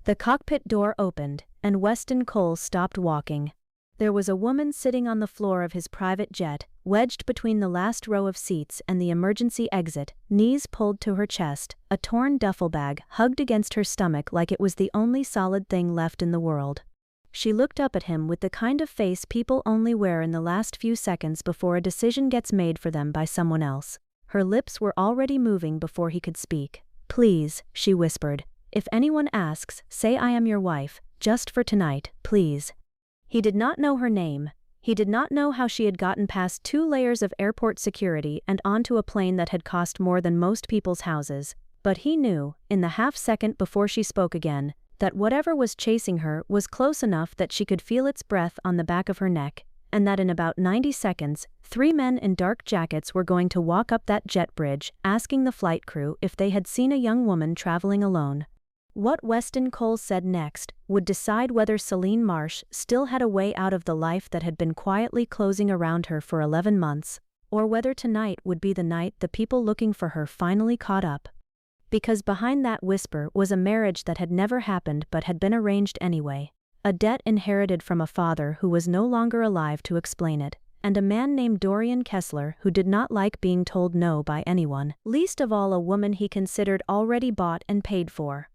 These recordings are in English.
The cockpit door opened, and Weston Cole stopped walking. There was a woman sitting on the floor of his private jet, wedged between the last row of seats and the emergency exit, knees pulled to her chest, a torn duffel bag hugged against her stomach like it was the only solid thing left in the world. She looked up at him with the kind of face people only wear in the last few seconds before a decision gets made for them by someone else. Her lips were already moving before he could speak. "Please," she whispered. "If anyone asks, say I am your wife, just for tonight, please." He did not know her name. He did not know how she had gotten past 2 layers of airport security and onto a plane that had cost more than most people's houses. But he knew, in the half-second before she spoke again, that whatever was chasing her was close enough that she could feel its breath on the back of her neck, and that in about 90 seconds, 3 men in dark jackets were going to walk up that jet bridge, asking the flight crew if they had seen a young woman traveling alone. What Weston Cole said next would decide whether Celine Marsh still had a way out of the life that had been quietly closing around her for 11 months, or whether tonight would be the night the people looking for her finally caught up. Because behind that whisper was a marriage that had never happened but had been arranged anyway, a debt inherited from a father who was no longer alive to explain it, and a man named Dorian Kessler who did not like being told no by anyone, least of all a woman he considered already bought and paid for.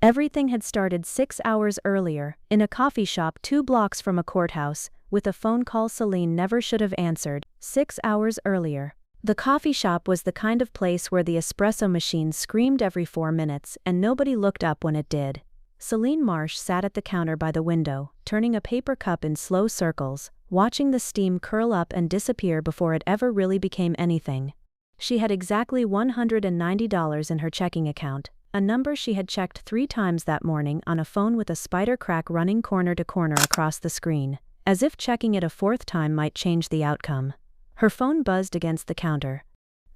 Everything had started 6 hours earlier, in a coffee shop 2 blocks from a courthouse, with a phone call Celine never should have answered. 6 hours earlier. The coffee shop was the kind of place where the espresso machine screamed every 4 minutes, and nobody looked up when it did. Celine Marsh sat at the counter by the window, turning a paper cup in slow circles, watching the steam curl up and disappear before it ever really became anything. She had exactly $190 in her checking account, a number she had checked 3 times that morning on a phone with a spider crack running corner to corner across the screen, as if checking it a 4th time might change the outcome. Her phone buzzed against the counter.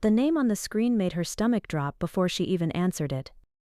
The name on the screen made her stomach drop before she even answered it.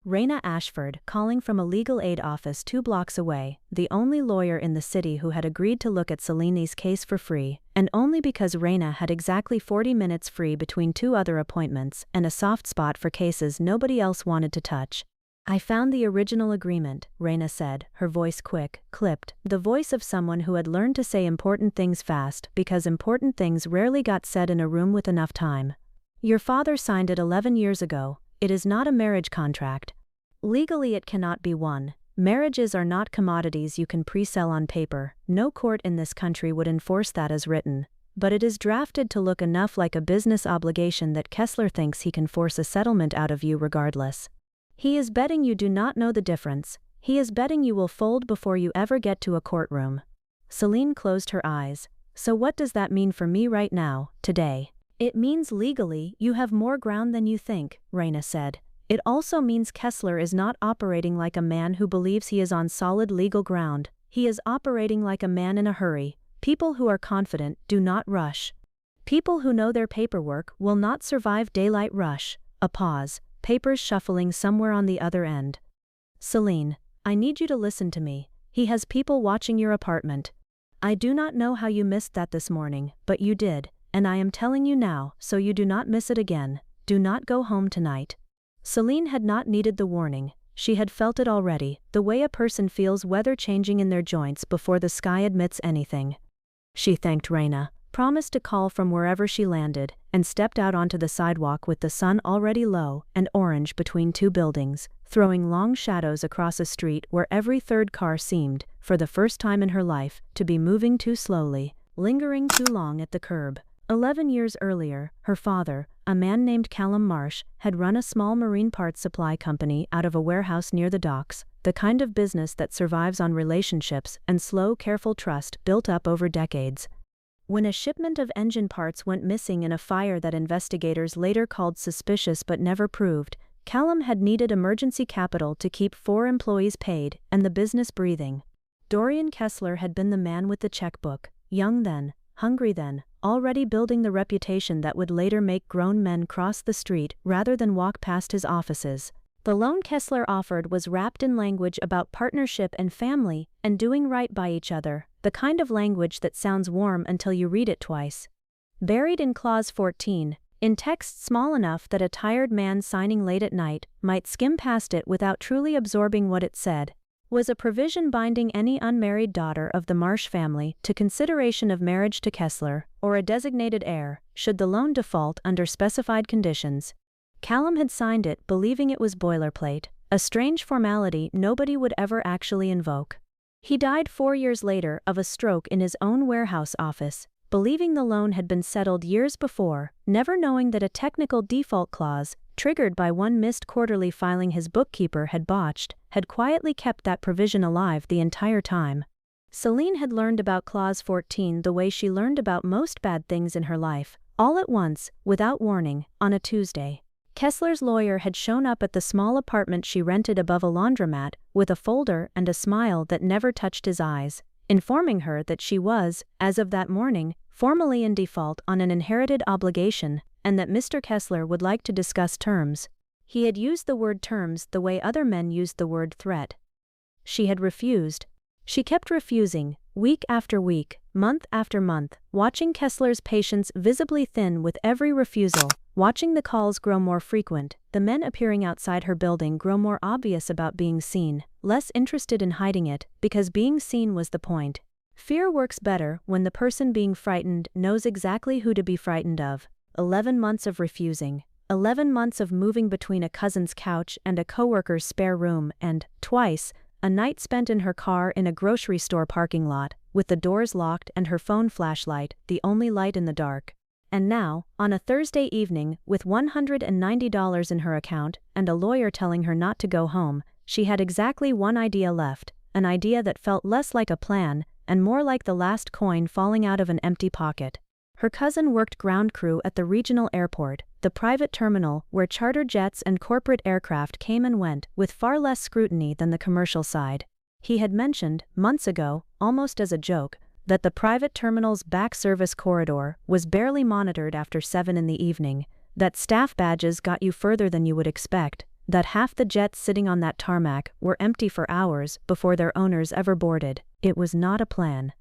Raina Ashford, calling from a legal aid office 2 blocks away, the only lawyer in the city who had agreed to look at Celine's case for free, and only because Raina had exactly 40 minutes free between 2 other appointments and a soft spot for cases nobody else wanted to touch. "I found the original agreement," Raina said, her voice quick, clipped, the voice of someone who had learned to say important things fast because important things rarely got said in a room with enough time. "Your father signed it 11 years ago. It is not a marriage contract. Legally it cannot be one. Marriages are not commodities you can pre-sell on paper. No court in this country would enforce that as written. But it is drafted to look enough like a business obligation that Kessler thinks he can force a settlement out of you regardless. He is betting you do not know the difference. He is betting you will fold before you ever get to a courtroom." Celine closed her eyes. "So what does that mean for me right now, today?" "It means legally you have more ground than you think," Raina said. "It also means Kessler is not operating like a man who believes he is on solid legal ground. He is operating like a man in a hurry. People who are confident do not rush. People who know their paperwork will not survive daylight rush." A pause, papers shuffling somewhere on the other end. "Celine, I need you to listen to me. He has people watching your apartment. I do not know how you missed that this morning, but you did, and I am telling you now so you do not miss it again. Do not go home tonight." Celine had not needed the warning. She had felt it already, the way a person feels weather changing in their joints before the sky admits anything. She thanked Raina, promised to call from wherever she landed, and stepped out onto the sidewalk with the sun already low and orange between 2 buildings, throwing long shadows across a street where every 3rd car seemed, for the first time in her life, to be moving too slowly, lingering too long at the curb. 11 years earlier, her father, a man named Callum Marsh, had run a small marine parts supply company out of a warehouse near the docks, the kind of business that survives on relationships and slow, careful trust built up over decades. When a shipment of engine parts went missing in a fire that investigators later called suspicious but never proved, Callum had needed emergency capital to keep 4 employees paid and the business breathing. Dorian Kessler had been the man with the checkbook, young then, hungry then, already building the reputation that would later make grown men cross the street rather than walk past his offices. The loan Kessler offered was wrapped in language about partnership and family and doing right by each other, the kind of language that sounds warm until you read it twice. Buried in Clause 14, in text small enough that a tired man signing late at night might skim past it without truly absorbing what it said, was a provision binding any unmarried daughter of the Marsh family to consideration of marriage to Kessler, or a designated heir, should the loan default under specified conditions. Callum had signed it believing it was boilerplate, a strange formality nobody would ever actually invoke. He died 4 years later of a stroke in his own warehouse office, believing the loan had been settled years before, never knowing that a technical default clause, triggered by one missed quarterly filing his bookkeeper had botched, had quietly kept that provision alive the entire time. Celine had learned about Clause 14 the way she learned about most bad things in her life, all at once, without warning, on a Tuesday. Kessler's lawyer had shown up at the small apartment she rented above a laundromat, with a folder and a smile that never touched his eyes, informing her that she was, as of that morning, formally in default on an inherited obligation, and that Mr. Kessler would like to discuss terms. He had used the word terms the way other men used the word threat. She had refused. She kept refusing, week after week, month after month, watching Kessler's patience visibly thin with every refusal, watching the calls grow more frequent, the men appearing outside her building grow more obvious about being seen, less interested in hiding it, because being seen was the point. Fear works better when the person being frightened knows exactly who to be frightened of. 11 months of refusing. 11 months of moving between a cousin's couch and a coworker's spare room and, twice, a night spent in her car in a grocery store parking lot, with the doors locked and her phone flashlight, the only light in the dark. And now, on a Thursday evening, with $190 in her account and a lawyer telling her not to go home, she had exactly one idea left, an idea that felt less like a plan and more like the last coin falling out of an empty pocket. Her cousin worked ground crew at the regional airport, the private terminal where charter jets and corporate aircraft came and went with far less scrutiny than the commercial side. He had mentioned, months ago, almost as a joke, that the private terminal's back service corridor was barely monitored after 7 in the evening, that staff badges got you further than you would expect, that half the jets sitting on that tarmac were empty for hours before their owners ever boarded. It was not a plan.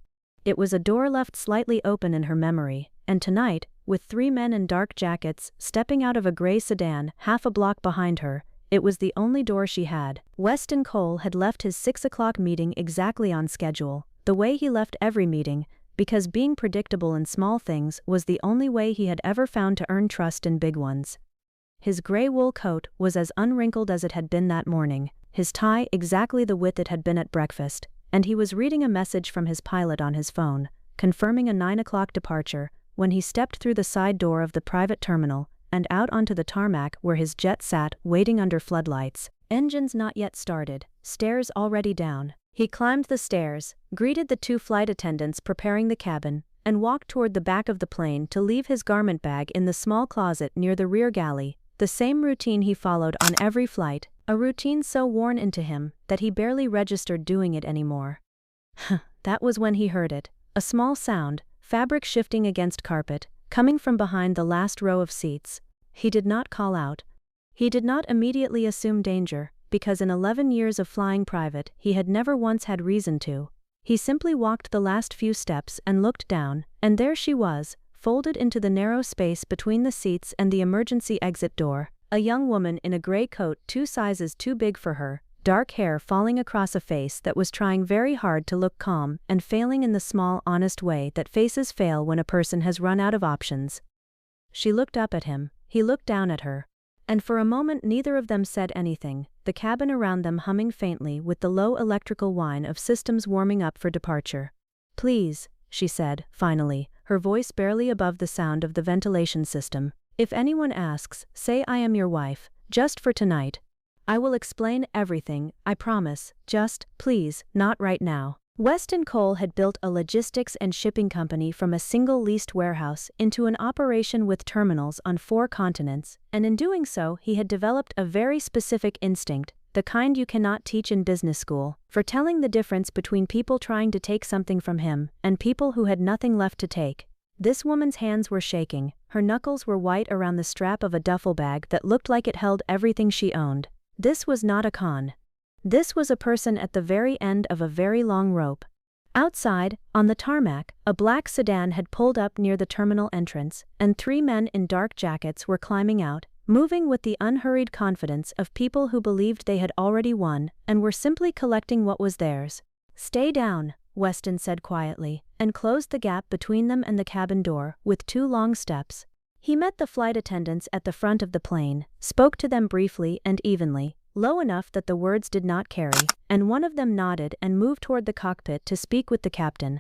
It was a door left slightly open in her memory, and tonight, with 3 men in dark jackets stepping out of a gray sedan half a block behind her, it was the only door she had. Weston Cole had left his 6 o'clock meeting exactly on schedule, the way he left every meeting, because being predictable in small things was the only way he had ever found to earn trust in big ones. His gray wool coat was as unwrinkled as it had been that morning, his tie exactly the width it had been at breakfast, and he was reading a message from his pilot on his phone, confirming a 9 o'clock departure, when he stepped through the side door of the private terminal and out onto the tarmac where his jet sat waiting under floodlights. Engines not yet started, stairs already down. He climbed the stairs, greeted the 2 flight attendants preparing the cabin, and walked toward the back of the plane to leave his garment bag in the small closet near the rear galley, the same routine he followed on every flight, a routine so worn into him that he barely registered doing it anymore. That was when he heard it, a small sound, fabric shifting against carpet, coming from behind the last row of seats. He did not call out. He did not immediately assume danger, because in 11 years of flying private he had never once had reason to. He simply walked the last few steps and looked down, and there she was, folded into the narrow space between the seats and the emergency exit door, a young woman in a gray coat 2 sizes too big for her, dark hair falling across a face that was trying very hard to look calm and failing in the small, honest way that faces fail when a person has run out of options. She looked up at him, he looked down at her. And for a moment neither of them said anything, the cabin around them humming faintly with the low electrical whine of systems warming up for departure. "Please," she said, finally, her voice barely above the sound of the ventilation system. "If anyone asks, say I am your wife, just for tonight. I will explain everything, I promise, just, please, not right now." Weston Cole had built a logistics and shipping company from a single leased warehouse into an operation with terminals on 4 continents, and in doing so he had developed a very specific instinct, the kind you cannot teach in business school, for telling the difference between people trying to take something from him and people who had nothing left to take. This woman's hands were shaking, her knuckles were white around the strap of a duffel bag that looked like it held everything she owned. This was not a con. This was a person at the very end of a very long rope. Outside, on the tarmac, a black sedan had pulled up near the terminal entrance, and 3 men in dark jackets were climbing out, moving with the unhurried confidence of people who believed they had already won and were simply collecting what was theirs. "Stay down," Weston said quietly, and closed the gap between them and the cabin door with 2 long steps. He met the flight attendants at the front of the plane, spoke to them briefly and evenly, low enough that the words did not carry, and one of them nodded and moved toward the cockpit to speak with the captain.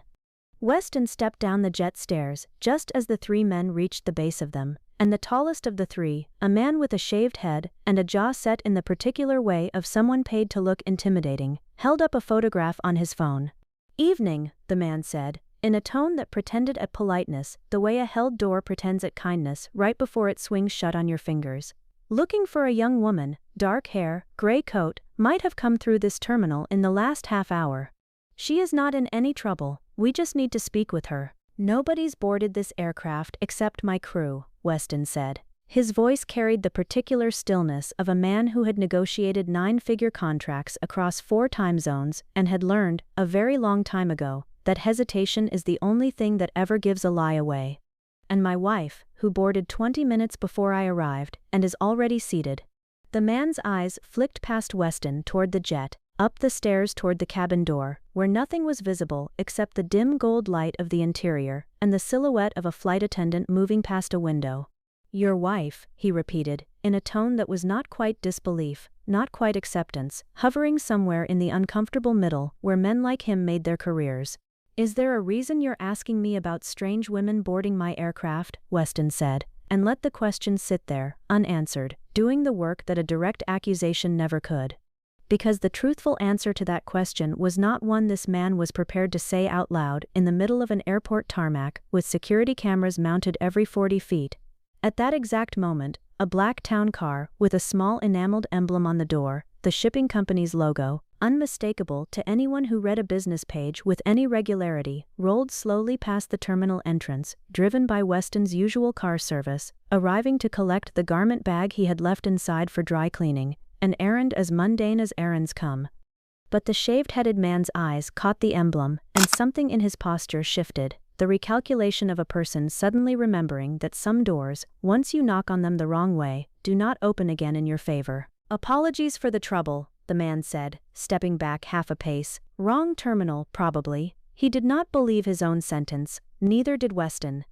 Weston stepped down the jet stairs just as the 3 men reached the base of them, and the tallest of the 3, a man with a shaved head and a jaw set in the particular way of someone paid to look intimidating, held up a photograph on his phone. "Evening," the man said, in a tone that pretended at politeness, the way a held door pretends at kindness right before it swings shut on your fingers. "Looking for a young woman, dark hair, gray coat, might have come through this terminal in the last half hour. She is not in any trouble, we just need to speak with her." "Nobody's boarded this aircraft except my crew," Weston said. His voice carried the particular stillness of a man who had negotiated 9-figure contracts across 4 time zones and had learned, a very long time ago, that hesitation is the only thing that ever gives a lie away. "And my wife, who boarded 20 minutes before I arrived, and is already seated." The man's eyes flicked past Weston toward the jet, up the stairs toward the cabin door, where nothing was visible except the dim gold light of the interior and the silhouette of a flight attendant moving past a window. "Your wife," he repeated, in a tone that was not quite disbelief, not quite acceptance, hovering somewhere in the uncomfortable middle where men like him made their careers. "Is there a reason you're asking me about strange women boarding my aircraft?" Weston said, and let the question sit there, unanswered, doing the work that a direct accusation never could. Because the truthful answer to that question was not one this man was prepared to say out loud in the middle of an airport tarmac with security cameras mounted every 40 feet. At that exact moment, a black town car with a small enameled emblem on the door, the shipping company's logo, unmistakable to anyone who read a business page with any regularity, rolled slowly past the terminal entrance, driven by Weston's usual car service, arriving to collect the garment bag he had left inside for dry cleaning, an errand as mundane as errands come. But the shaved-headed man's eyes caught the emblem, and something in his posture shifted, the recalculation of a person suddenly remembering that some doors, once you knock on them the wrong way, do not open again in your favor. "Apologies for the trouble," the man said, stepping back half a pace. "Wrong terminal, probably." He did not believe his own sentence, neither did Weston.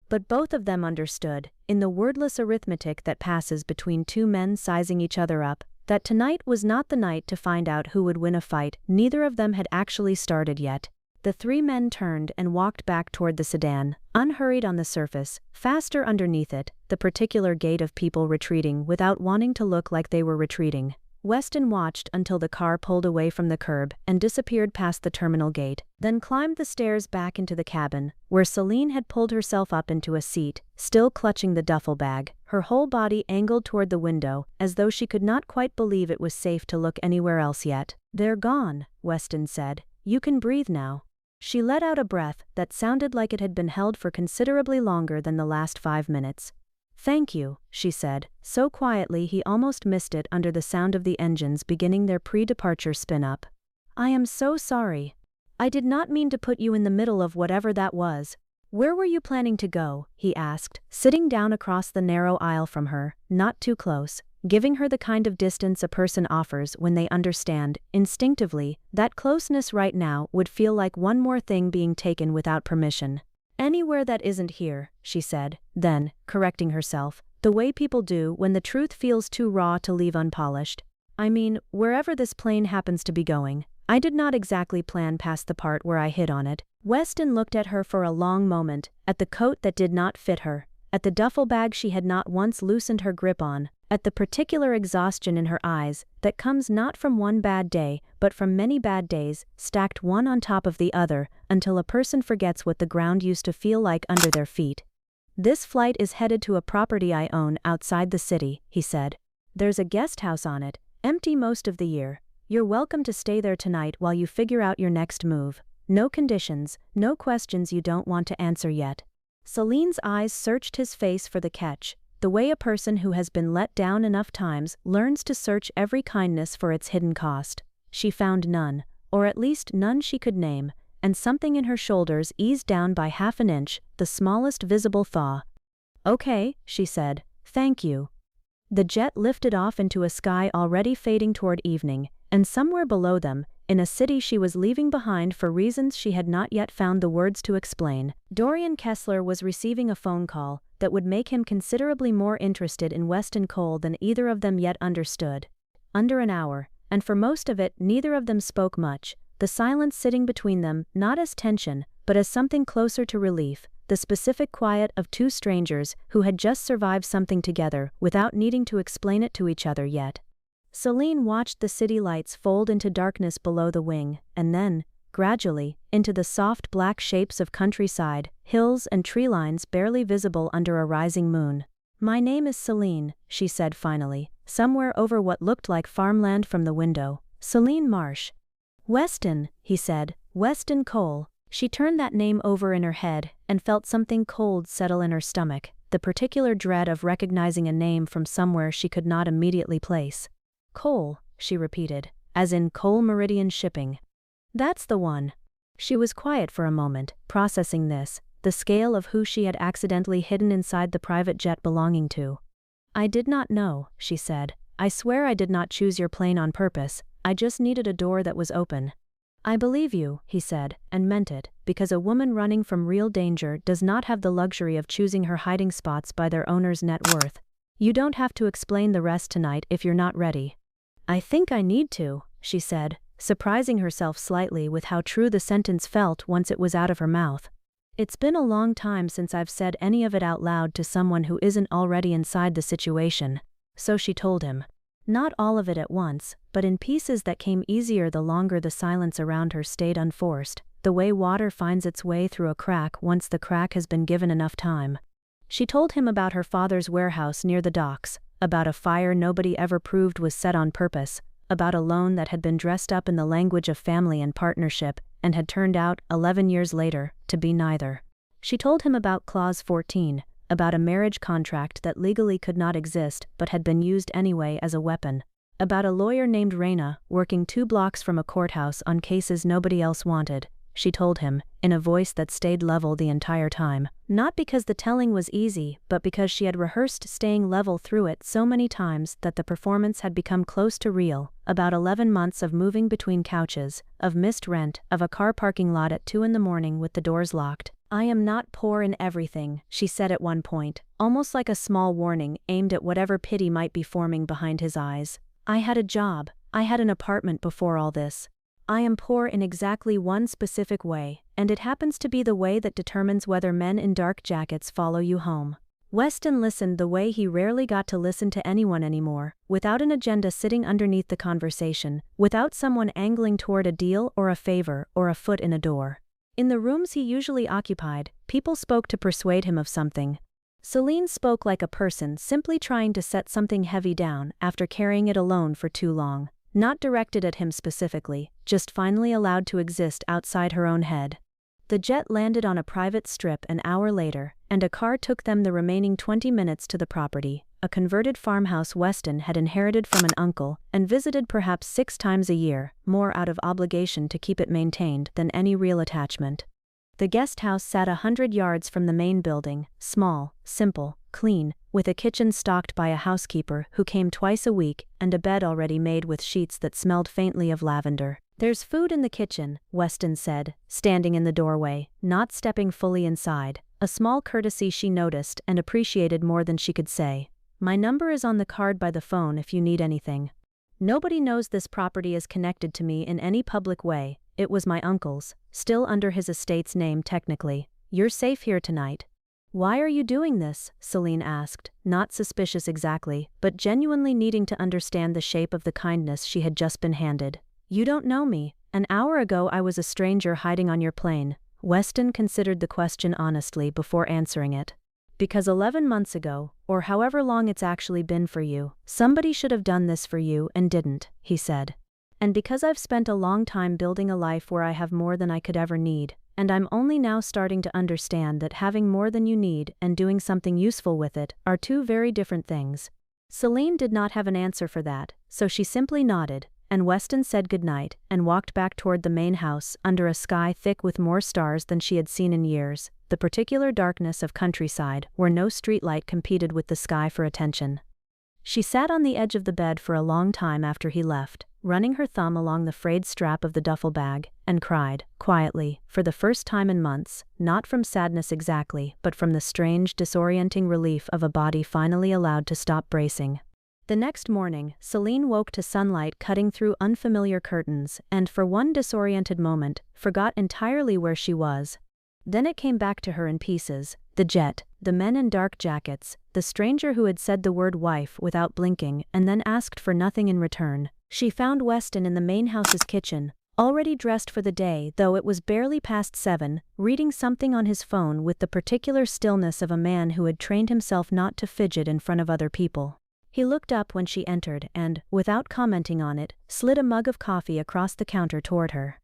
But both of them understood, in the wordless arithmetic that passes between 2 men sizing each other up, that tonight was not the night to find out who would win a fight neither of them had actually started yet. The 3 men turned and walked back toward the sedan, unhurried on the surface, faster underneath it, the particular gait of people retreating without wanting to look like they were retreating. Weston watched until the car pulled away from the curb and disappeared past the terminal gate, then climbed the stairs back into the cabin, where Celine had pulled herself up into a seat, still clutching the duffel bag, her whole body angled toward the window, as though she could not quite believe it was safe to look anywhere else yet. "They're gone," Weston said. "You can breathe now." She let out a breath that sounded like it had been held for considerably longer than the last 5 minutes. "Thank you," she said, so quietly he almost missed it under the sound of the engines beginning their pre-departure spin-up. "I am so sorry. I did not mean to put you in the middle of whatever that was." "Where were you planning to go?" he asked, sitting down across the narrow aisle from her, not too close, giving her the kind of distance a person offers when they understand, instinctively, that closeness right now would feel like one more thing being taken without permission. "Anywhere that isn't here," she said, then, correcting herself, the way people do when the truth feels too raw to leave unpolished. "I mean, wherever this plane happens to be going. I did not exactly plan past the part where I hit on it." Weston looked at her for a long moment, at the coat that did not fit her, at the duffel bag she had not once loosened her grip on, at the particular exhaustion in her eyes that comes not from one bad day but from many bad days, stacked one on top of the other until a person forgets what the ground used to feel like under their feet. "This flight is headed to a property I own outside the city," he said. "There's a guest house on it, empty most of the year. You're welcome to stay there tonight while you figure out your next move. No conditions, no questions you don't want to answer yet." Celine's eyes searched his face for the catch, the way a person who has been let down enough times learns to search every kindness for its hidden cost. She found none, or at least none she could name, and something in her shoulders eased down by half an inch, the smallest visible thaw. "Okay," she said. "Thank you." The jet lifted off into a sky already fading toward evening, and somewhere below them, in a city she was leaving behind for reasons she had not yet found the words to explain, Dorian Kessler was receiving a phone call that would make him considerably more interested in Weston Cole than either of them yet understood. Under an hour, and for most of it neither of them spoke much, the silence sitting between them not as tension, but as something closer to relief, the specific quiet of two strangers who had just survived something together without needing to explain it to each other yet. Celine watched the city lights fold into darkness below the wing, and then, gradually, into the soft black shapes of countryside, hills and tree lines barely visible under a rising moon. "My name is Celine," she said finally, somewhere over what looked like farmland from the window. "Celine Marsh." "Weston," he said, "Weston Cole." She turned that name over in her head and felt something cold settle in her stomach, the particular dread of recognizing a name from somewhere she could not immediately place. "Cole," she repeated, "as in Cole Meridian Shipping." "That's the one." She was quiet for a moment, processing this, the scale of who she had accidentally hidden inside the private jet belonging to. "I did not know," she said. "I swear I did not choose your plane on purpose, I just needed a door that was open." "I believe you," he said, and meant it, because a woman running from real danger does not have the luxury of choosing her hiding spots by their owner's net worth. "You don't have to explain the rest tonight if you're not ready." "I think I need to," she said, surprising herself slightly with how true the sentence felt once it was out of her mouth. "It's been a long time since I've said any of it out loud to someone who isn't already inside the situation." So she told him. Not all of it at once, but in pieces that came easier the longer the silence around her stayed unforced, the way water finds its way through a crack once the crack has been given enough time. She told him about her father's warehouse near the docks, about a fire nobody ever proved was set on purpose, about a loan that had been dressed up in the language of family and partnership, and had turned out, 11 years later, to be neither. She told him about Clause 14, about a marriage contract that legally could not exist but had been used anyway as a weapon, about a lawyer named Raina working 2 blocks from a courthouse on cases nobody else wanted. She told him, in a voice that stayed level the entire time, not because the telling was easy, but because she had rehearsed staying level through it so many times that the performance had become close to real, about 11 months of moving between couches, of missed rent, of a car parking lot at 2 in the morning with the doors locked. "I am not poor in everything," she said at one point, almost like a small warning aimed at whatever pity might be forming behind his eyes. "I had a job, I had an apartment before all this. I am poor in exactly one specific way, and it happens to be the way that determines whether men in dark jackets follow you home." Weston listened the way he rarely got to listen to anyone anymore, without an agenda sitting underneath the conversation, without someone angling toward a deal or a favor or a foot in a door. In the rooms he usually occupied, people spoke to persuade him of something. Celine spoke like a person simply trying to set something heavy down after carrying it alone for too long. Not directed at him specifically, just finally allowed to exist outside her own head. The jet landed on a private strip an hour later, and a car took them the remaining 20 minutes to the property, a converted farmhouse Weston had inherited from an uncle and visited perhaps 6 times a year, more out of obligation to keep it maintained than any real attachment. The guest house sat 100 yards from the main building, small, simple, clean, with a kitchen stocked by a housekeeper who came twice a week and a bed already made with sheets that smelled faintly of lavender. "There's food in the kitchen," Weston said, standing in the doorway, not stepping fully inside, a small courtesy she noticed and appreciated more than she could say. "My number is on the card by the phone if you need anything. Nobody knows this property is connected to me in any public way. It was my uncle's, still under his estate's name technically. You're safe here tonight." "Why are you doing this?" Celine asked, not suspicious exactly, but genuinely needing to understand the shape of the kindness she had just been handed. "You don't know me. An hour ago I was a stranger hiding on your plane." Weston considered the question honestly before answering it. "Because 11 months ago, or however long it's actually been for you, somebody should have done this for you and didn't," he said. "And because I've spent a long time building a life where I have more than I could ever need, and I'm only now starting to understand that having more than you need and doing something useful with it are 2 very different things." Celine did not have an answer for that, so she simply nodded, and Weston said goodnight and walked back toward the main house under a sky thick with more stars than she had seen in years, the particular darkness of countryside where no streetlight competed with the sky for attention. She sat on the edge of the bed for a long time after he left, running her thumb along the frayed strap of the duffel bag, and cried, quietly, for the first time in months, not from sadness exactly, but from the strange, disorienting relief of a body finally allowed to stop bracing. The next morning, Celine woke to sunlight cutting through unfamiliar curtains and, for one disoriented moment, forgot entirely where she was. Then it came back to her in pieces: the jet, the men in dark jackets, the stranger who had said the word wife without blinking and then asked for nothing in return. She found Weston in the main house's kitchen, already dressed for the day though it was barely past 7, reading something on his phone with the particular stillness of a man who had trained himself not to fidget in front of other people. He looked up when she entered and, without commenting on it, slid a mug of coffee across the counter toward her.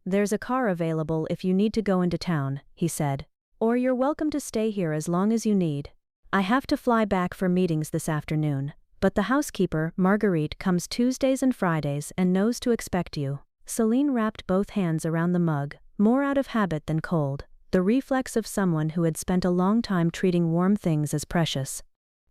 "There's a car available if you need to go into town," he said. "Or you're welcome to stay here as long as you need. I have to fly back for meetings this afternoon, but the housekeeper, Marguerite, comes Tuesdays and Fridays and knows to expect you." Celine wrapped both hands around the mug, more out of habit than cold, the reflex of someone who had spent a long time treating warm things as precious.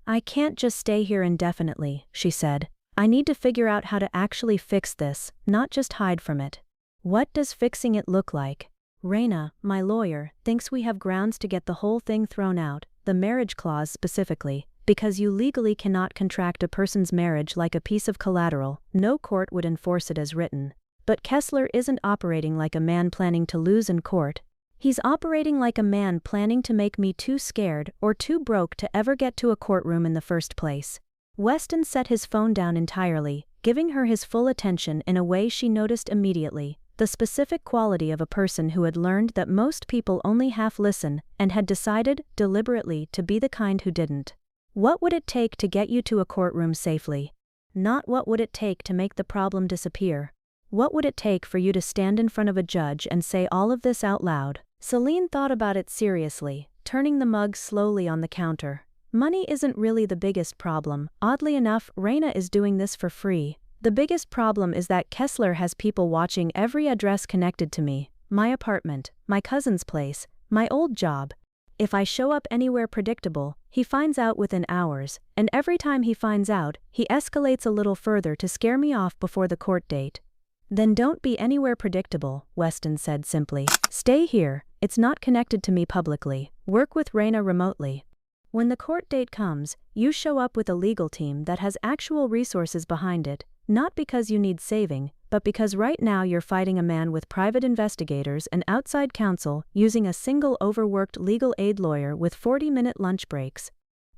"I can't just stay here indefinitely," she said. "I need to figure out how to actually fix this, not just hide from it." "What does fixing it look like?" "Raina, my lawyer, thinks we have grounds to get the whole thing thrown out, the marriage clause specifically, because you legally cannot contract a person's marriage like a piece of collateral. No court would enforce it as written. But Kessler isn't operating like a man planning to lose in court. He's operating like a man planning to make me too scared or too broke to ever get to a courtroom in the first place." Weston set his phone down entirely, giving her his full attention in a way she noticed immediately, the specific quality of a person who had learned that most people only half listen and had decided, deliberately, to be the kind who didn't. "What would it take to get you to a courtroom safely? Not what would it take to make the problem disappear. What would it take for you to stand in front of a judge and say all of this out loud?" Celine thought about it seriously, turning the mug slowly on the counter. "Money isn't really the biggest problem. Oddly enough, Raina is doing this for free. The biggest problem is that Kessler has people watching every address connected to me, my apartment, my cousin's place, my old job. If I show up anywhere predictable, he finds out within hours, and every time he finds out, he escalates a little further to scare me off before the court date." "Then don't be anywhere predictable," Weston said simply. "Stay here, it's not connected to me publicly. Work with Raina remotely. When the court date comes, you show up with a legal team that has actual resources behind it, not because you need saving, but because right now you're fighting a man with private investigators and outside counsel using a single overworked legal aid lawyer with 40-minute lunch breaks.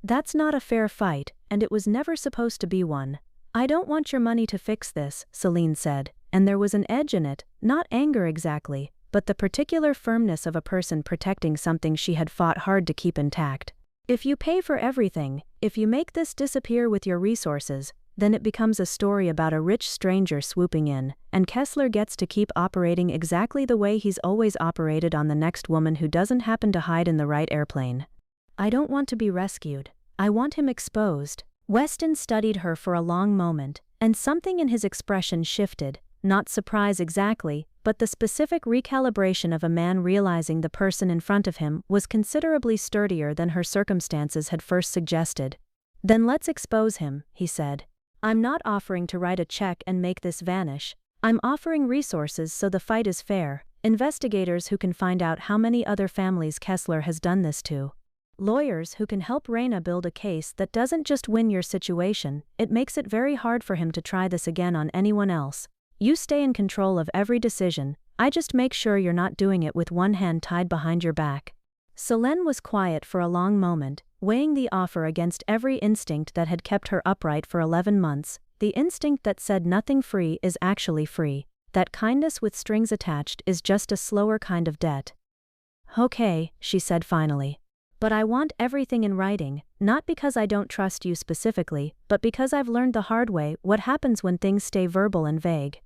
That's not a fair fight, and it was never supposed to be one." "I don't want your money to fix this," Celine said, and there was an edge in it, not anger exactly, but the particular firmness of a person protecting something she had fought hard to keep intact. "If you pay for everything, if you make this disappear with your resources, then it becomes a story about a rich stranger swooping in, and Kessler gets to keep operating exactly the way he's always operated on the next woman who doesn't happen to hide in the right airplane. I don't want to be rescued. I want him exposed." Weston studied her for a long moment, and something in his expression shifted, not surprise exactly, but the specific recalibration of a man realizing the person in front of him was considerably sturdier than her circumstances had first suggested. "Then let's expose him," he said. "I'm not offering to write a check and make this vanish. I'm offering resources so the fight is fair, investigators who can find out how many other families Kessler has done this to. Lawyers who can help Raina build a case that doesn't just win your situation, it makes it very hard for him to try this again on anyone else. You stay in control of every decision, I just make sure you're not doing it with one hand tied behind your back." Celine was quiet for a long moment, weighing the offer against every instinct that had kept her upright for 11 months, the instinct that said nothing free is actually free, that kindness with strings attached is just a slower kind of debt. "Okay," she said finally. "But I want everything in writing, not because I don't trust you specifically, but because I've learned the hard way what happens when things stay verbal and vague."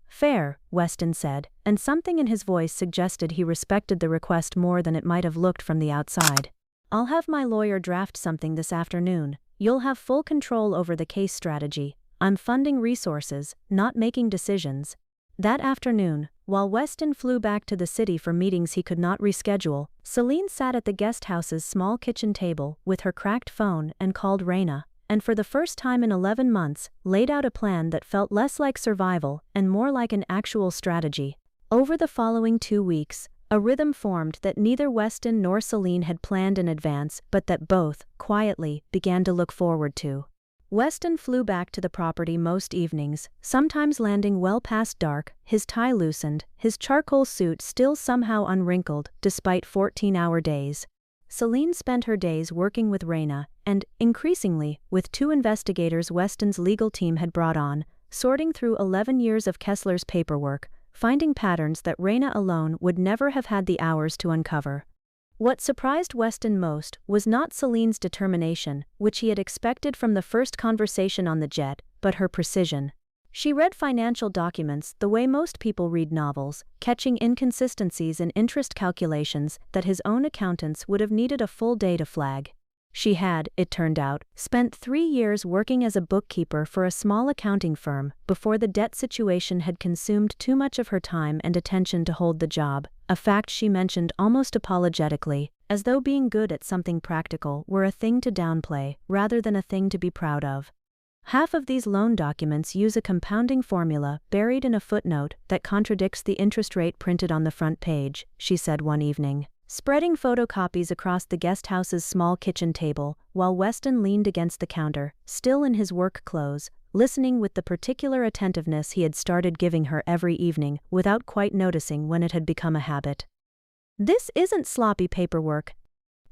"Fair," Weston said, and something in his voice suggested he respected the request more than it might have looked from the outside. "I'll have my lawyer draft something this afternoon. You'll have full control over the case strategy. I'm funding resources, not making decisions. That afternoon, while Weston flew back to the city for meetings he could not reschedule, Celine sat at the guest house's small kitchen table with her cracked phone and called Raina, and for the first time in 11 months, laid out a plan that felt less like survival and more like an actual strategy. Over the following 2 weeks, a rhythm formed that neither Weston nor Celine had planned in advance but that both, quietly, began to look forward to. Weston flew back to the property most evenings, sometimes landing well past dark, his tie loosened, his charcoal suit still somehow unwrinkled despite 14-hour days. Celine spent her days working with Raina and, increasingly, with 2 investigators Weston's legal team had brought on, sorting through 11 years of Kessler's paperwork, finding patterns that Raina alone would never have had the hours to uncover. What surprised Weston most was not Celine's determination, which he had expected from the first conversation on the jet, but her precision. She read financial documents the way most people read novels, catching inconsistencies in interest calculations that his own accountants would have needed a full day to flag. She had, it turned out, spent 3 years working as a bookkeeper for a small accounting firm before the debt situation had consumed too much of her time and attention to hold the job, a fact she mentioned almost apologetically, as though being good at something practical were a thing to downplay rather than a thing to be proud of. Half of these loan documents use a compounding formula buried in a footnote that contradicts the interest rate printed on the front page, she said one evening, spreading photocopies across the guest house's small kitchen table, while Weston leaned against the counter, still in his work clothes, listening with the particular attentiveness he had started giving her every evening without quite noticing when it had become a habit. This isn't sloppy paperwork.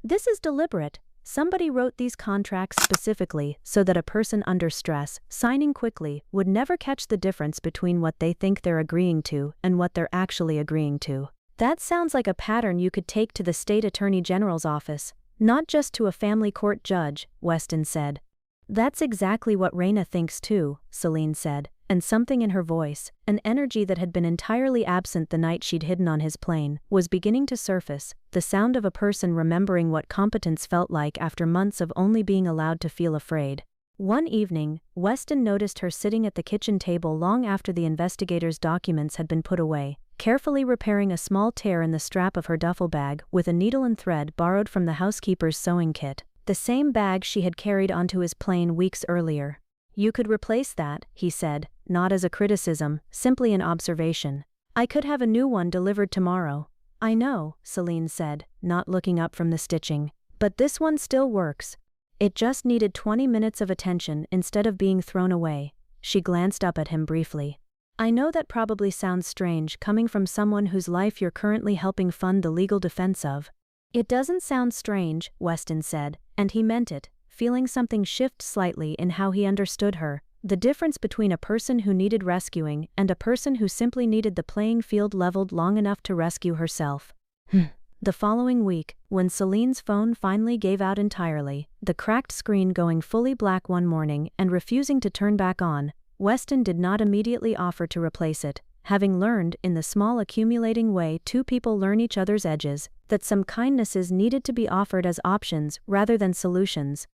This is deliberate. Somebody wrote these contracts specifically so that a person under stress, signing quickly, would never catch the difference between what they think they're agreeing to and what they're actually agreeing to. That sounds like a pattern you could take to the state attorney general's office, not just to a family court judge, Weston said. That's exactly what Raina thinks too, Celine said, and something in her voice, an energy that had been entirely absent the night she'd hidden on his plane, was beginning to surface, the sound of a person remembering what competence felt like after months of only being allowed to feel afraid. One evening, Weston noticed her sitting at the kitchen table long after the investigator's documents had been put away, carefully repairing a small tear in the strap of her duffel bag with a needle and thread borrowed from the housekeeper's sewing kit, the same bag she had carried onto his plane weeks earlier. You could replace that, he said, not as a criticism, simply an observation. I could have a new one delivered tomorrow. I know, Celine said, not looking up from the stitching. But this one still works. It just needed 20 minutes of attention instead of being thrown away. She glanced up at him briefly. I know that probably sounds strange coming from someone whose life you're currently helping fund the legal defense of. It doesn't sound strange, Weston said, and he meant it, feeling something shift slightly in how he understood her, the difference between a person who needed rescuing and a person who simply needed the playing field leveled long enough to rescue herself. The following week, when Celine's phone finally gave out entirely, the cracked screen going fully black one morning and refusing to turn back on, Weston did not immediately offer to replace it, having learned, in the small accumulating way 2 people learn each other's edges, that some kindnesses needed to be offered as options rather than solutions.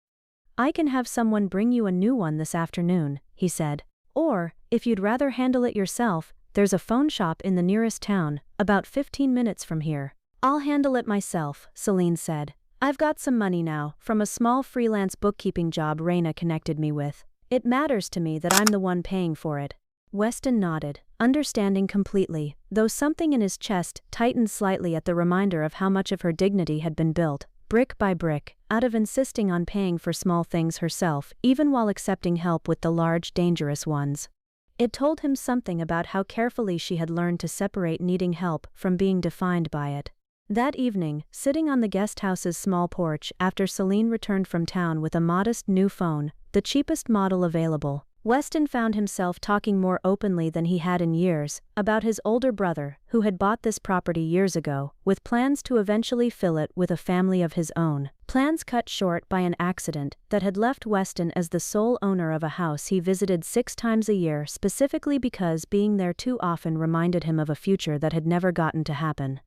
I can have someone bring you a new one this afternoon, he said. Or, if you'd rather handle it yourself, there's a phone shop in the nearest town, about 15 minutes from here. I'll handle it myself, Celine said. I've got some money now, from a small freelance bookkeeping job Raina connected me with. It matters to me that I'm the one paying for it. Weston nodded, understanding completely, though something in his chest tightened slightly at the reminder of how much of her dignity had been built, brick by brick, out of insisting on paying for small things herself, even while accepting help with the large, dangerous ones. It told him something about how carefully she had learned to separate needing help from being defined by it. That evening, sitting on the guest house's small porch after Celine returned from town with a modest new phone, the cheapest model available, Weston found himself talking more openly than he had in years about his older brother, who had bought this property years ago, with plans to eventually fill it with a family of his own. Plans cut short by an accident that had left Weston as the sole owner of a house he visited 6 times a year specifically because being there too often reminded him of a future that had never gotten to happen.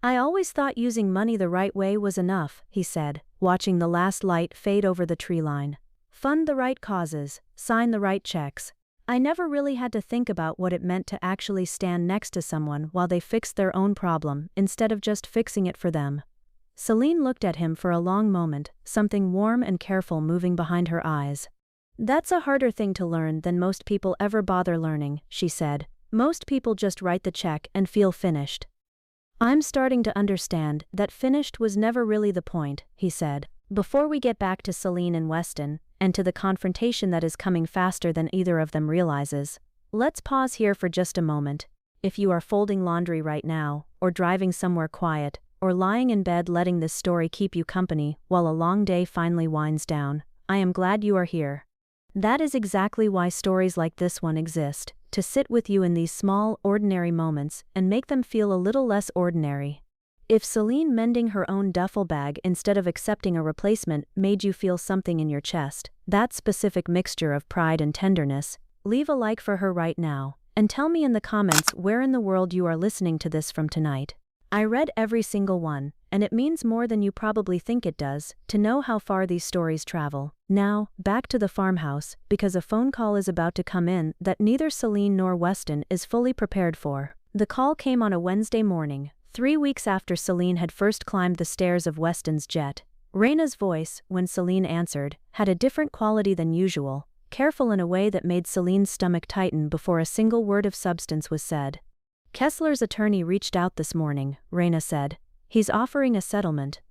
I always thought using money the right way was enough, he said, watching the last light fade over the tree line. Fund the right causes, sign the right checks. I never really had to think about what it meant to actually stand next to someone while they fixed their own problem instead of just fixing it for them. Celine looked at him for a long moment, something warm and careful moving behind her eyes. That's a harder thing to learn than most people ever bother learning, she said. Most people just write the check and feel finished. I'm starting to understand that finished was never really the point, he said. Before we get back to Celine and Weston, and to the confrontation that is coming faster than either of them realizes, let's pause here for just a moment. If you are folding laundry right now, or driving somewhere quiet, or lying in bed letting this story keep you company while a long day finally winds down, I am glad you are here. That is exactly why stories like this one exist, to sit with you in these small, ordinary moments and make them feel a little less ordinary. If Celine mending her own duffel bag instead of accepting a replacement made you feel something in your chest, that specific mixture of pride and tenderness, leave a like for her right now, and tell me in the comments where in the world you are listening to this from tonight. I read every single one, and it means more than you probably think it does, to know how far these stories travel. Now, back to the farmhouse, because a phone call is about to come in that neither Celine nor Weston is fully prepared for. The call came on a Wednesday morning, 3 weeks after Celine had first climbed the stairs of Weston's jet. Raina's voice, when Celine answered, had a different quality than usual, careful in a way that made Celine's stomach tighten before a single word of substance was said. Kessler's attorney reached out this morning, Raina said. He's offering a settlement.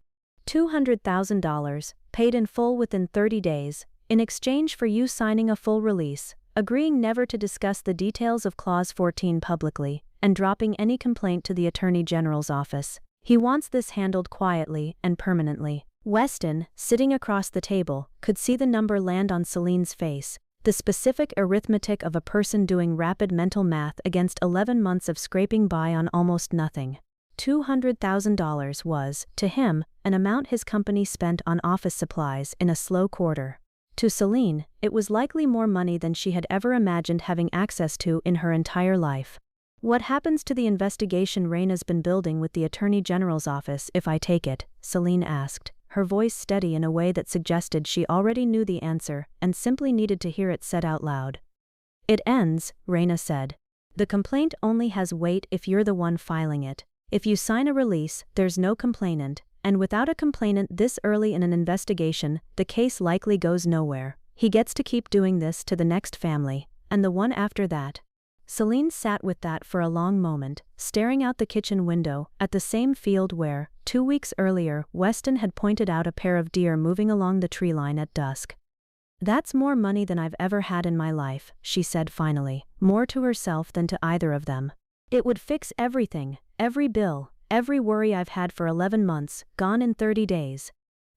$200,000, paid in full within 30 days, in exchange for you signing a full release, agreeing never to discuss the details of Clause 14 publicly, and dropping any complaint to the Attorney General's office. He wants this handled quietly and permanently. Weston, sitting across the table, could see the number land on Celine's face, the specific arithmetic of a person doing rapid mental math against 11 months of scraping by on almost nothing. $200,000 was, to him, an amount his company spent on office supplies in a slow quarter. To Celine, it was likely more money than she had ever imagined having access to in her entire life. What happens to the investigation Raina's been building with the Attorney General's office if I take it? Celine asked, her voice steady in a way that suggested she already knew the answer and simply needed to hear it said out loud. It ends, Raina said. The complaint only has weight if you're the one filing it. If you sign a release, there's no complainant, and without a complainant this early in an investigation, the case likely goes nowhere. He gets to keep doing this to the next family, and the one after that. Celine sat with that for a long moment, staring out the kitchen window at the same field where, 2 weeks earlier, Weston had pointed out a pair of deer moving along the tree line at dusk. That's more money than I've ever had in my life, she said finally, more to herself than to either of them. It would fix everything, every bill, every worry I've had for 11 months, gone in 30 days.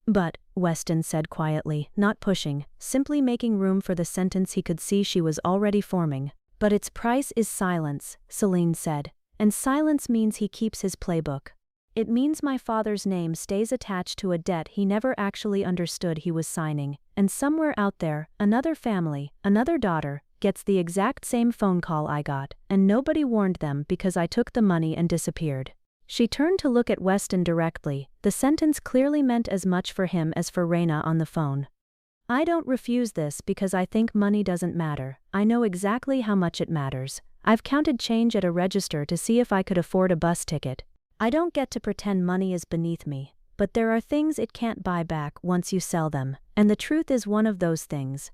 But, Weston said quietly, not pushing, simply making room for the sentence he could see she was already forming. But its price is silence, Celine said, and silence means he keeps his playbook. It means my father's name stays attached to a debt he never actually understood he was signing, and somewhere out there, another family, another daughter, gets the exact same phone call I got, and nobody warned them because I took the money and disappeared. She turned to look at Weston directly. The sentence clearly meant as much for him as for Raina on the phone. I don't refuse this because I think money doesn't matter. I know exactly how much it matters. I've counted change at a register to see if I could afford a bus ticket. I don't get to pretend money is beneath me, but there are things it can't buy back once you sell them, and the truth is one of those things.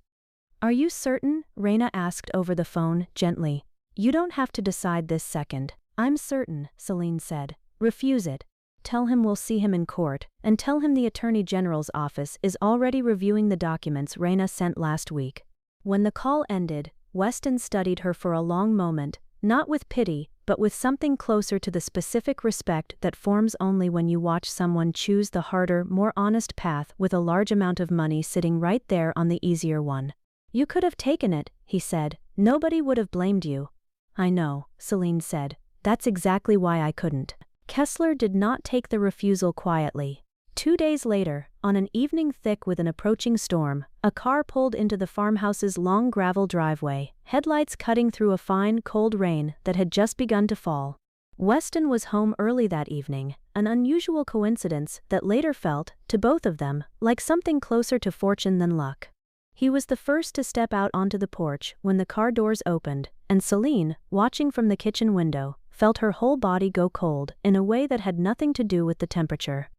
Are you certain? Raina asked over the phone, gently. You don't have to decide this second. I'm certain, Celine said. Refuse it. Tell him we'll see him in court, and tell him the Attorney General's office is already reviewing the documents Raina sent last week. When the call ended, Weston studied her for a long moment, not with pity, but with something closer to the specific respect that forms only when you watch someone choose the harder, more honest path with a large amount of money sitting right there on the easier one. You could have taken it, he said. Nobody would have blamed you. I know, Celine said. That's exactly why I couldn't. Kessler did not take the refusal quietly. 2 days later, on an evening thick with an approaching storm, a car pulled into the farmhouse's long gravel driveway, headlights cutting through a fine, cold rain that had just begun to fall. Weston was home early that evening, an unusual coincidence that later felt, to both of them, like something closer to fortune than luck. He was the first to step out onto the porch when the car doors opened, and Celine, watching from the kitchen window, felt her whole body go cold in a way that had nothing to do with the temperature.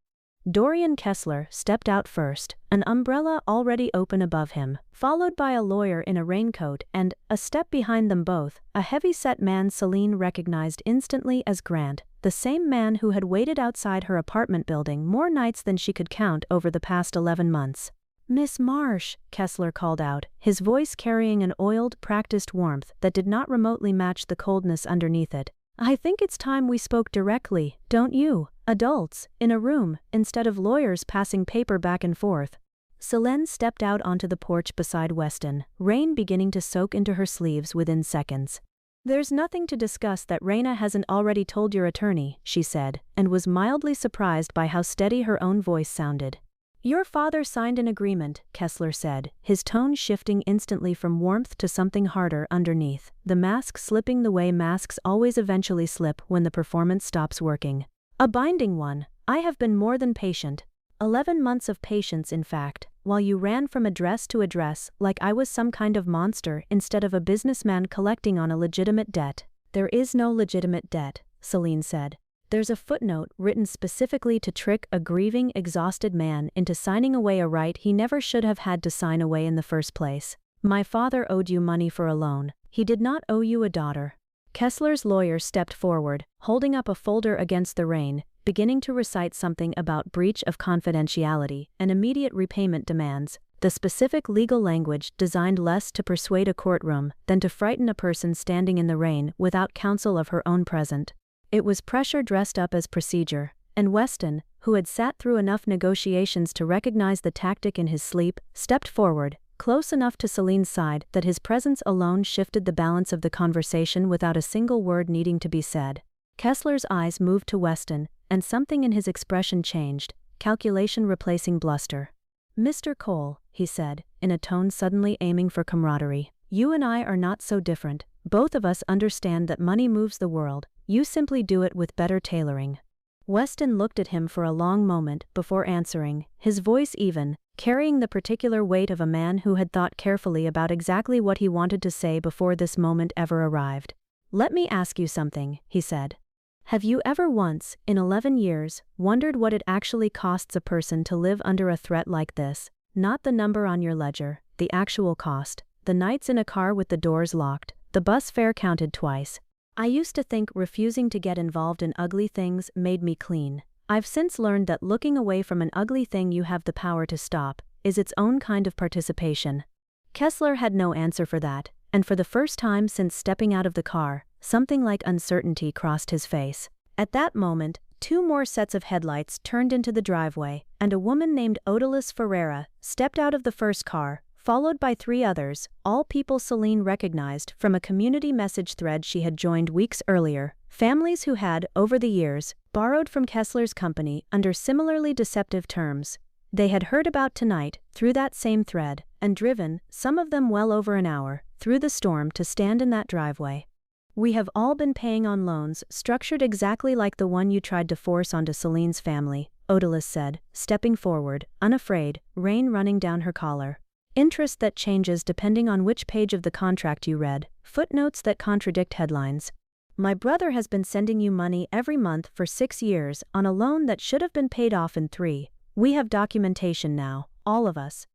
Dorian Kessler stepped out first, an umbrella already open above him, followed by a lawyer in a raincoat and, a step behind them both, a heavy-set man Celine recognized instantly as Grant, the same man who had waited outside her apartment building more nights than she could count over the past 11 months. "Miss Marsh," Kessler called out, his voice carrying an oiled, practiced warmth that did not remotely match the coldness underneath it. "I think it's time we spoke directly, don't you? Adults, in a room, instead of lawyers passing paper back and forth." Celine stepped out onto the porch beside Weston, rain beginning to soak into her sleeves within seconds. "There's nothing to discuss that Raina hasn't already told your attorney," she said, and was mildly surprised by how steady her own voice sounded. "Your father signed an agreement," Kessler said, his tone shifting instantly from warmth to something harder underneath, the mask slipping the way masks always eventually slip when the performance stops working. "A binding one. I have been more than patient. 11 months of patience, in fact, while you ran from address to address like I was some kind of monster instead of a businessman collecting on a legitimate debt." "There is no legitimate debt," Celine said. "There's a footnote written specifically to trick a grieving, exhausted man into signing away a right he never should have had to sign away in the first place. My father owed you money for a loan. He did not owe you a daughter." Kessler's lawyer stepped forward, holding up a folder against the rain, beginning to recite something about breach of confidentiality and immediate repayment demands, the specific legal language designed less to persuade a courtroom than to frighten a person standing in the rain without counsel of her own present. It was pressure dressed up as procedure, and Weston, who had sat through enough negotiations to recognize the tactic in his sleep, stepped forward, close enough to Celine's side that his presence alone shifted the balance of the conversation without a single word needing to be said. Kessler's eyes moved to Weston, and something in his expression changed, calculation replacing bluster. "Mr. Cole," he said, in a tone suddenly aiming for camaraderie, "you and I are not so different. Both of us understand that money moves the world. You simply do it with better tailoring." Weston looked at him for a long moment before answering, his voice even, carrying the particular weight of a man who had thought carefully about exactly what he wanted to say before this moment ever arrived. "Let me ask you something," he said. "Have you ever once, in 11 years, wondered what it actually costs a person to live under a threat like this? Not the number on your ledger, the actual cost, the nights in a car with the doors locked, the bus fare counted twice. I used to think refusing to get involved in ugly things made me clean. I've since learned that looking away from an ugly thing you have the power to stop is its own kind of participation." Kessler had no answer for that, and for the first time since stepping out of the car, something like uncertainty crossed his face. At that moment, 2 more sets of headlights turned into the driveway, and a woman named Odalis Ferreira stepped out of the first car, followed by 3 others, all people Celine recognized from a community message thread she had joined weeks earlier, families who had, over the years, borrowed from Kessler's company under similarly deceptive terms. They had heard about tonight, through that same thread, and driven, some of them well over an hour, through the storm to stand in that driveway. "We have all been paying on loans structured exactly like the one you tried to force onto Celine's family," Odalis said, stepping forward, unafraid, rain running down her collar. "Interest that changes depending on which page of the contract you read, footnotes that contradict headlines. My brother has been sending you money every month for 6 years on a loan that should have been paid off in 3. We have documentation now, all of us."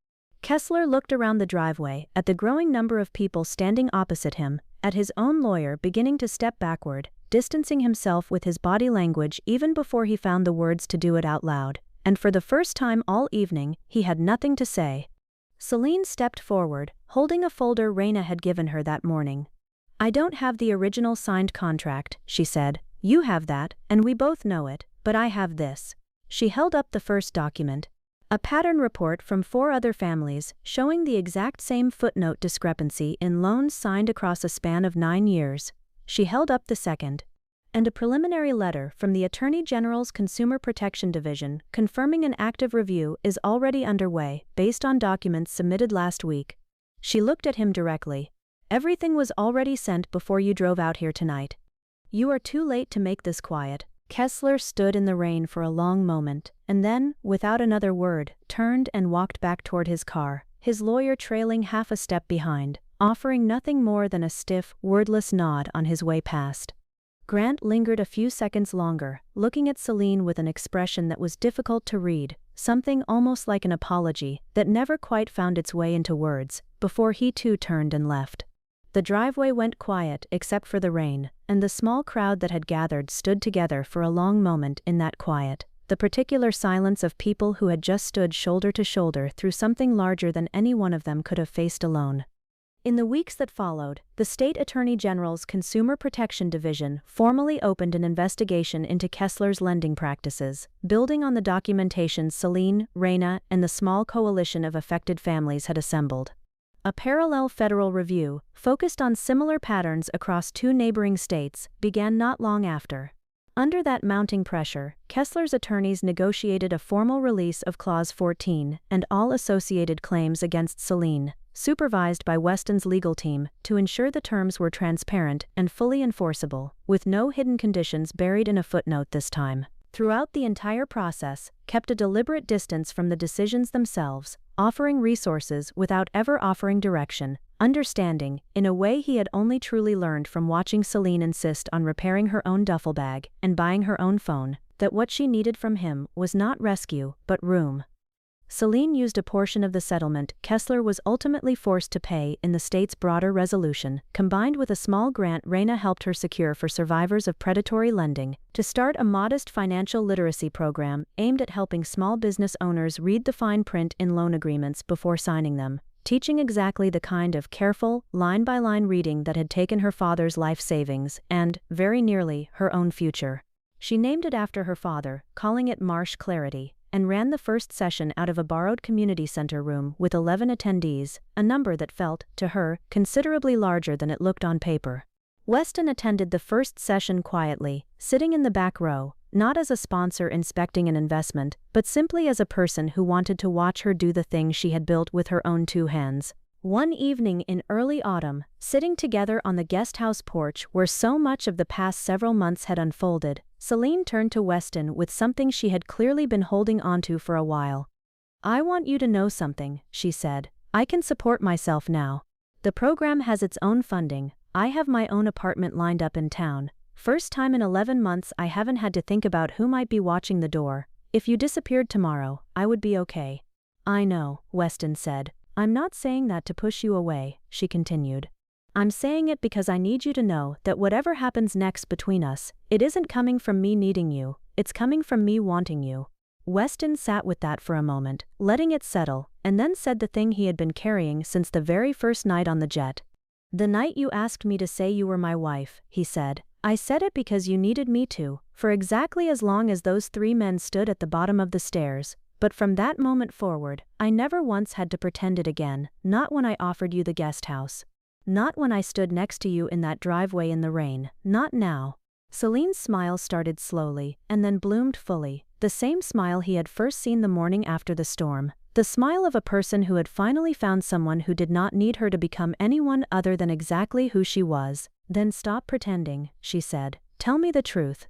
Kessler looked around the driveway at the growing number of people standing opposite him, at his own lawyer beginning to step backward, distancing himself with his body language even before he found the words to do it out loud, and for the first time all evening, he had nothing to say. Celine stepped forward, holding a folder Raina had given her that morning. "I don't have the original signed contract," she said. "You have that, and we both know it, but I have this." She held up the first document. A pattern report from 4 other families showing the exact same footnote discrepancy in loans signed across a span of 9 years. She held up the second. "And a preliminary letter from the Attorney General's Consumer Protection Division confirming an active review is already underway based on documents submitted last week." She looked at him directly. "Everything was already sent before you drove out here tonight. You are too late to make this quiet." Kessler stood in the rain for a long moment, and then, without another word, turned and walked back toward his car, his lawyer trailing half a step behind, offering nothing more than a stiff, wordless nod on his way past. Grant lingered a few seconds longer, looking at Celine with an expression that was difficult to read, something almost like an apology that never quite found its way into words, before he too turned and left. The driveway went quiet except for the rain, and the small crowd that had gathered stood together for a long moment in that quiet, the particular silence of people who had just stood shoulder to shoulder through something larger than any one of them could have faced alone. In the weeks that followed, the State Attorney General's Consumer Protection Division formally opened an investigation into Kessler's lending practices, building on the documentation Celine, Raina, and the small coalition of affected families had assembled. A parallel federal review, focused on similar patterns across 2 neighboring states, began not long after. Under that mounting pressure, Kessler's attorneys negotiated a formal release of Clause 14 and all associated claims against Celine, supervised by Weston's legal team, to ensure the terms were transparent and fully enforceable, with no hidden conditions buried in a footnote this time. Throughout the entire process, kept a deliberate distance from the decisions themselves, offering resources without ever offering direction, understanding, in a way he had only truly learned from watching Celine insist on repairing her own duffel bag and buying her own phone, that what she needed from him was not rescue, but room. Celine used a portion of the settlement Kessler was ultimately forced to pay in the state's broader resolution, combined with a small grant Raina helped her secure for survivors of predatory lending, to start a modest financial literacy program aimed at helping small business owners read the fine print in loan agreements before signing them, teaching exactly the kind of careful, line-by-line reading that had taken her father's life savings and, very nearly, her own future. She named it after her father, calling it Marsh Clarity, and ran the first session out of a borrowed community center room with 11 attendees, a number that felt, to her, considerably larger than it looked on paper. Weston attended the first session quietly, sitting in the back row, not as a sponsor inspecting an investment, but simply as a person who wanted to watch her do the thing she had built with her own 2 hands. One evening in early autumn, sitting together on the guest house porch where so much of the past several months had unfolded, Celine turned to Weston with something she had clearly been holding onto for a while. "I want you to know something," she said. "I can support myself now. The program has its own funding. I have my own apartment lined up in town. First time in 11 months I haven't had to think about who might be watching the door. If you disappeared tomorrow, I would be okay." "I know," Weston said. "I'm not saying that to push you away," she continued. "I'm saying it because I need you to know that whatever happens next between us, it isn't coming from me needing you, it's coming from me wanting you." Weston sat with that for a moment, letting it settle, and then said the thing he had been carrying since the very first night on the jet. "The night you asked me to say you were my wife," he said, "I said it because you needed me to, for exactly as long as those 3 men stood at the bottom of the stairs. But from that moment forward, I never once had to pretend it again, not when I offered you the guest house. Not when I stood next to you in that driveway in the rain, not now." Celine's smile started slowly, and then bloomed fully, the same smile he had first seen the morning after the storm, the smile of a person who had finally found someone who did not need her to become anyone other than exactly who she was. "Then stop pretending," she said. "Tell me the truth."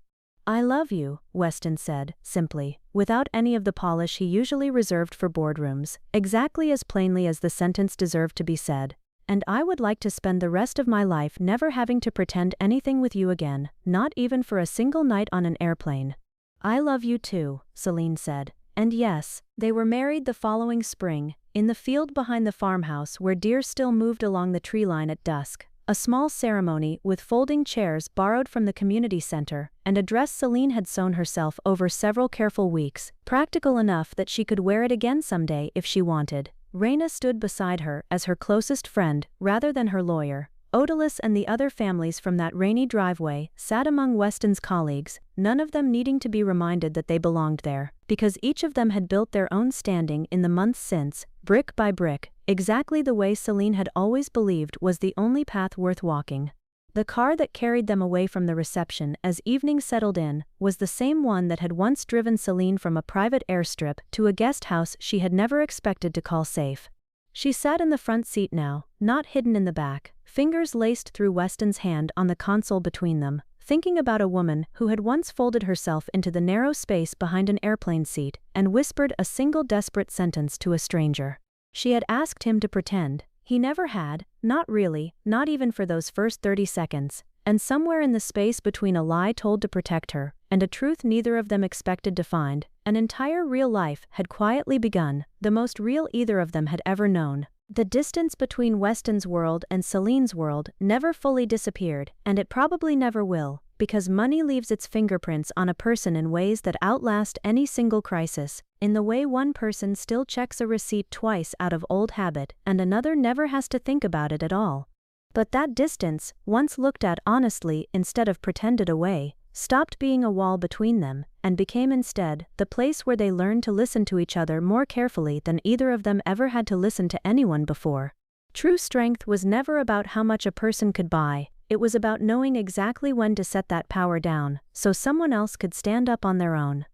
"I love you," Weston said, simply, without any of the polish he usually reserved for boardrooms, exactly as plainly as the sentence deserved to be said. "And I would like to spend the rest of my life never having to pretend anything with you again, not even for a single night on an airplane." "I love you too," Celine said. And yes, they were married the following spring, in the field behind the farmhouse where deer still moved along the tree line at dusk. A small ceremony with folding chairs borrowed from the community center, and a dress Celine had sewn herself over several careful weeks, practical enough that she could wear it again someday if she wanted. Raina stood beside her as her closest friend, rather than her lawyer. Odalys and the other families from that rainy driveway sat among Weston's colleagues, none of them needing to be reminded that they belonged there, because each of them had built their own standing in the months since, brick by brick, exactly the way Celine had always believed was the only path worth walking. The car that carried them away from the reception as evening settled in was the same one that had once driven Celine from a private airstrip to a guest house she had never expected to call safe. She sat in the front seat now, not hidden in the back, fingers laced through Weston's hand on the console between them, thinking about a woman who had once folded herself into the narrow space behind an airplane seat and whispered a single desperate sentence to a stranger. She had asked him to pretend. He never had, not really, not even for those first 30 seconds. And somewhere in the space between a lie told to protect her, and a truth neither of them expected to find, an entire real life had quietly begun, the most real either of them had ever known. The distance between Weston's world and Celine's world never fully disappeared, and it probably never will, because money leaves its fingerprints on a person in ways that outlast any single crisis, in the way one person still checks a receipt twice out of old habit and another never has to think about it at all. But that distance, once looked at honestly instead of pretended away, stopped being a wall between them, and became instead the place where they learned to listen to each other more carefully than either of them ever had to listen to anyone before. True strength was never about how much a person could buy, it was about knowing exactly when to set that power down, so someone else could stand up on their own.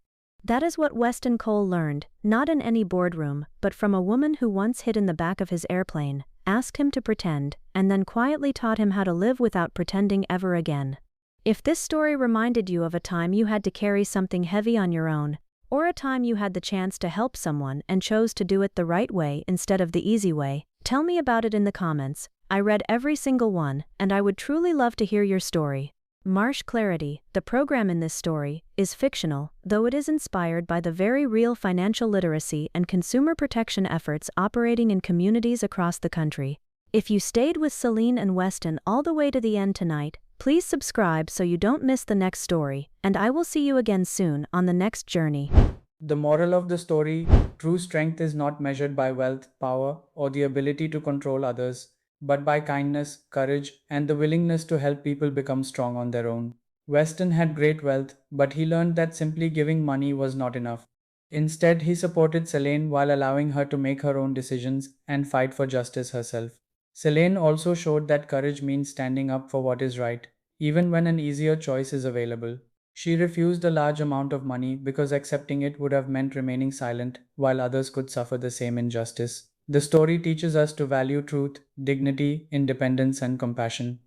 That is what Weston Cole learned, not in any boardroom, but from a woman who once hid in the back of his airplane, asked him to pretend, and then quietly taught him how to live without pretending ever again. If this story reminded you of a time you had to carry something heavy on your own, or a time you had the chance to help someone and chose to do it the right way instead of the easy way, tell me about it in the comments. I read every single one, and I would truly love to hear your story. Marsh Clarity, the program in this story, is fictional, though it is inspired by the very real financial literacy and consumer protection efforts operating in communities across the country. If you stayed with Celine and Weston all the way to the end tonight, please subscribe so you don't miss the next story, and I will see you again soon on the next journey. The moral of the story: true strength is not measured by wealth, power, or the ability to control others, but by kindness, courage, and the willingness to help people become strong on their own. Weston had great wealth, but he learned that simply giving money was not enough. Instead, he supported Selene while allowing her to make her own decisions and fight for justice herself. Selene also showed that courage means standing up for what is right, even when an easier choice is available. She refused a large amount of money because accepting it would have meant remaining silent, while others could suffer the same injustice. The story teaches us to value truth, dignity, independence, and compassion.